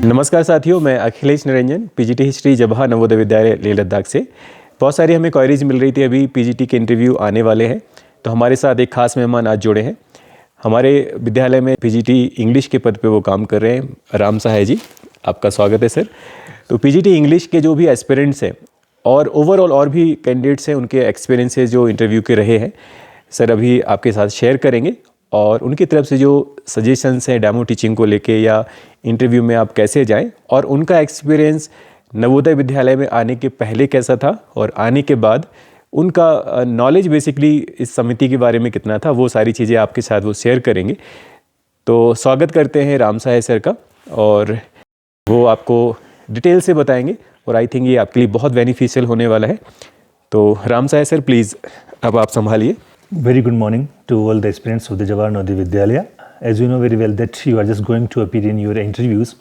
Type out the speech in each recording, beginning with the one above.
नमस्कार साथियों, मैं अखिलेश निरंजन पीजीटी हिस्ट्री जवाहर नवोदय विद्यालय लेह लद्दाख से। बहुत सारी हमें क्वेरीज मिल रही थी, अभी पीजीटी के इंटरव्यू आने वाले हैं, तो हमारे साथ एक खास मेहमान आज जुड़े हैं। हमारे विद्यालय में पीजीटी इंग्लिश के पद पे वो काम कर रहे हैं, राम सहाय जी, आपका स्वागत है सर। तो पीजीटी इंग्लिश के जो भी एस्पिरेंट्स हैं और ओवरऑल और भी कैंडिडेट्स हैं, उनके एक्सपीरियंसेस जो इंटरव्यू के रहे हैं सर अभी आपके साथ शेयर करेंगे, और उनकी तरफ से जो सजेशंस हैं डेमो टीचिंग को लेके या इंटरव्यू में आप कैसे जाएं, और उनका एक्सपीरियंस नवोदय विद्यालय में आने के पहले कैसा था और आने के बाद उनका नॉलेज बेसिकली इस समिति के बारे में कितना था, वो सारी चीज़ें आपके साथ वो शेयर करेंगे। तो स्वागत करते हैं राम सहाय सर का, और वो आपको डिटेल से बताएंगे और आई थिंक ये आपके लिए बहुत बेनिफिशियल होने वाला है। तो राम सहाय सर प्लीज़ अब आप संभालिए। Very good morning to all the aspirants of the Jawahar Navोदय Vidyalaya. As you know very well that you are just going to appear in your interviews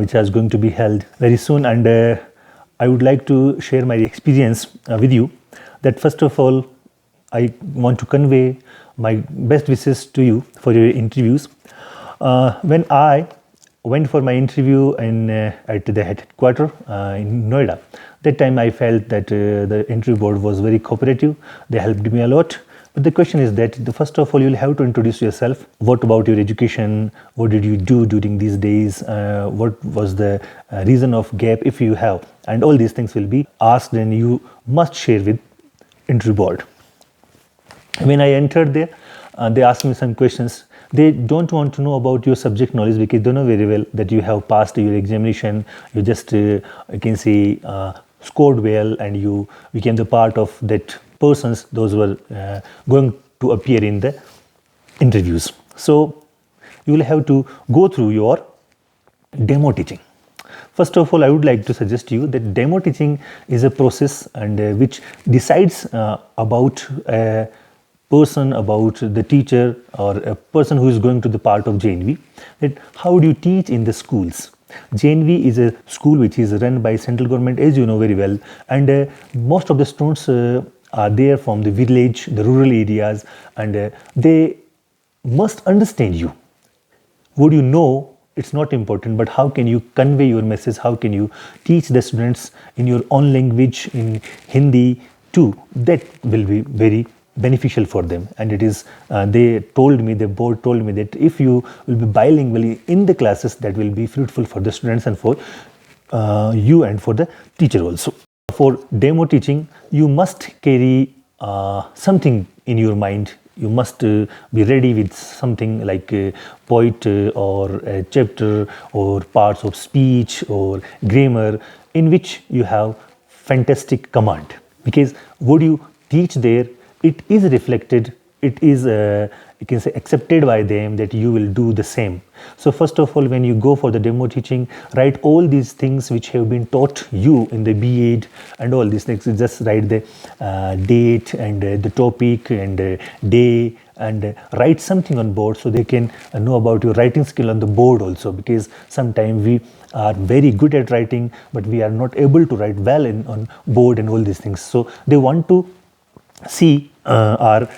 which are going to be held very soon, and I would like to share my experience with you. That first of all I want to convey my best wishes to you for your interviews. When I went for my interview at the headquarters in Noida, that time I felt that the interview board was very cooperative. They helped me a lot. But the question is that first of all, you'll have to introduce yourself. What about your education? What did you do during these days? What was the reason of gap, if you have? And all these things will be asked, and you must share with interview board. When I entered there, they asked me some questions. They don't want to know about your subject knowledge because they know very well that you have passed your examination. You just, you can say, scored well, and you became the part of that persons those were going to appear in the interviews. So you will have to go through your demo teaching. First of all, I would like to suggest to you that demo teaching is a process and which decides about a person, about the teacher or a person who is going to the part of JNV, that how do you teach in the schools. JNV is a school which is run by central government, as you know very well, and most of the students are there from the village, the rural areas, and they must understand you. What you know, it's not important, but how can you convey your message? How can you teach the students in your own language, in Hindi too? That will be very beneficial for them. And it is, they told me, the board told me that if you will be bilingual in the classes, that will be fruitful for the students and for you and for the teacher also. For demo teaching, you must carry something in your mind. You must be ready with something like a poet or a chapter or parts of speech or grammar in which you have fantastic command. Because what you teach there, it is reflected, it is you can say accepted by them that you will do the same. So first of all, when you go for the demo teaching, write all these things which have been taught you in the B.Ed and all these things. Just write the date and the topic and day, and write something on board so they can know about your writing skill on the board also, because sometimes we are very good at writing but we are not able to write well on board and all these things. So they want to see our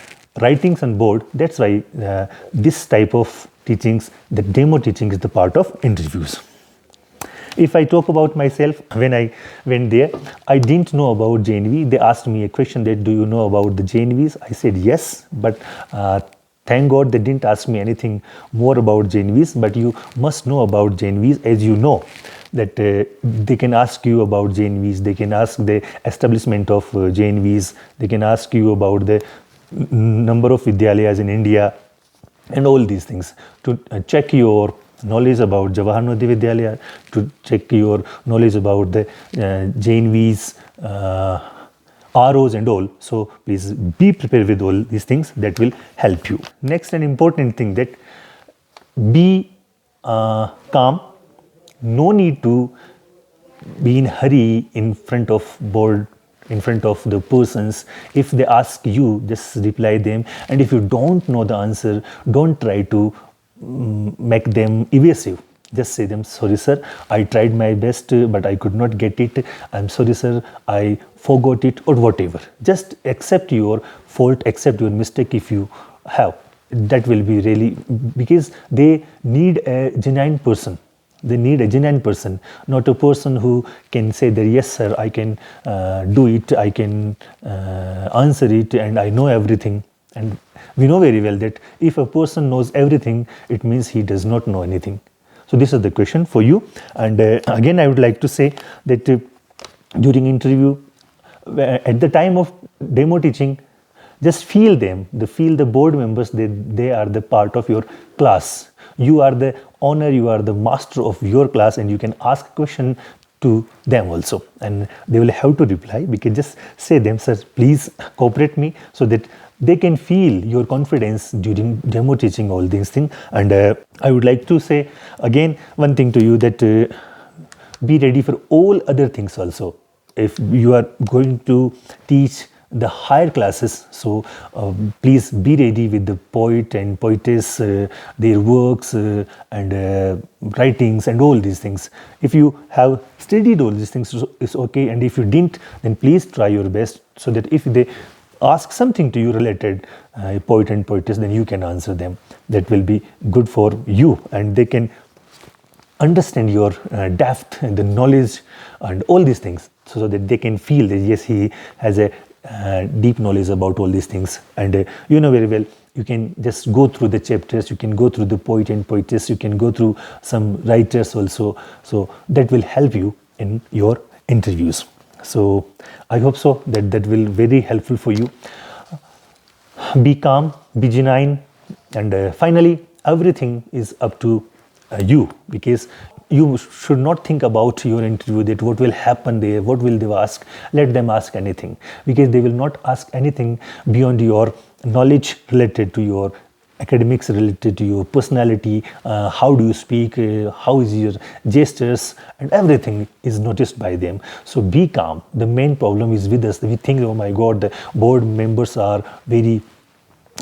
writings on board. That's why this type of teachings, the demo teaching, is the part of interviews. If I talk about myself, when I went there, I didn't know about JNV. They asked me a question that, do you know about the JNVs? I said yes, but thank God they didn't ask me anything more about JNVs. But you must know about JNVs, as you know that they can ask you about JNVs, they can ask the establishment of JNVs, they can ask you about the number of Vidyalayas in India and all these things, to check your knowledge about Jawahar Navोदय Vidyalaya, to check your knowledge about the JNVs, ROs and all. So please be prepared with all these things, that will help you. Next, an important thing, that be calm. No need to be in hurry in front of board, in front of the persons. If they ask you, just reply them, and if you don't know the answer, don't try to make them evasive. Just say them, sorry sir, I tried my best but I could not get it. I'm sorry sir, I forgot it, or whatever. Just accept your fault, accept your mistake if you have. That will be really, because they need a genuine person. They need a genuine person, not a person who can say that yes sir, I can do it, I can answer it, and I know everything. And we know very well that if a person knows everything, it means he does not know anything. So this is the question for you. And again, I would like to say that during interview, at the time of demo teaching, just feel them, feel the board members, they are the part of your class. You are the owner, you are the master of your class, and you can ask a question to them also, and they will have to reply. We can just say them, sir, please cooperate me, so that they can feel your confidence during demo teaching, all these things. And I would like to say again one thing to you, that be ready for all other things also. If you are going to teach the higher classes, so please be ready with the poet and poetess, their works and writings and all these things. If you have studied all these things, it's okay, and if you didn't, then please try your best, so that if they ask something to you related, poet and poetess, then you can answer them. That will be good for you, and they can understand your depth and the knowledge and all these things, so that they can feel that yes, he has a deep knowledge about all these things. And you know very well, you can just go through the chapters, you can go through the poet and poetess, you can go through some writers also, so that will help you in your interviews. So I hope so that will very helpful for you. Be calm, be genuine, and finally everything is up to you, because you should not think about your interview, that what will happen there, what will they ask. Let them ask anything, because they will not ask anything beyond your knowledge related to your academics, related to your personality, how do you speak, how is your gestures, and everything is noticed by them. So be calm. The main problem is with us. We think, oh my God, the board members are very,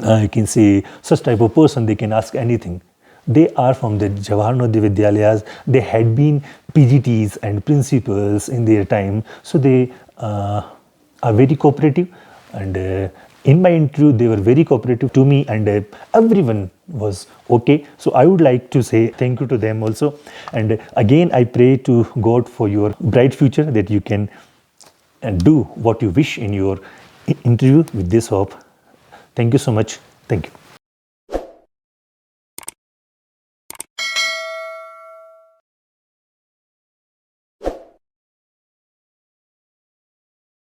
I can say, such type of person, they can ask anything. They are from the Jawahar Navodaya Vidyalayas. They had been PGTs and principals in their time, so they are very cooperative. And in my interview, they were very cooperative to me, and everyone was okay. So I would like to say thank you to them also. And again, I pray to God for your bright future, that you can do what you wish in your interview with this hope. Thank you so much. Thank you.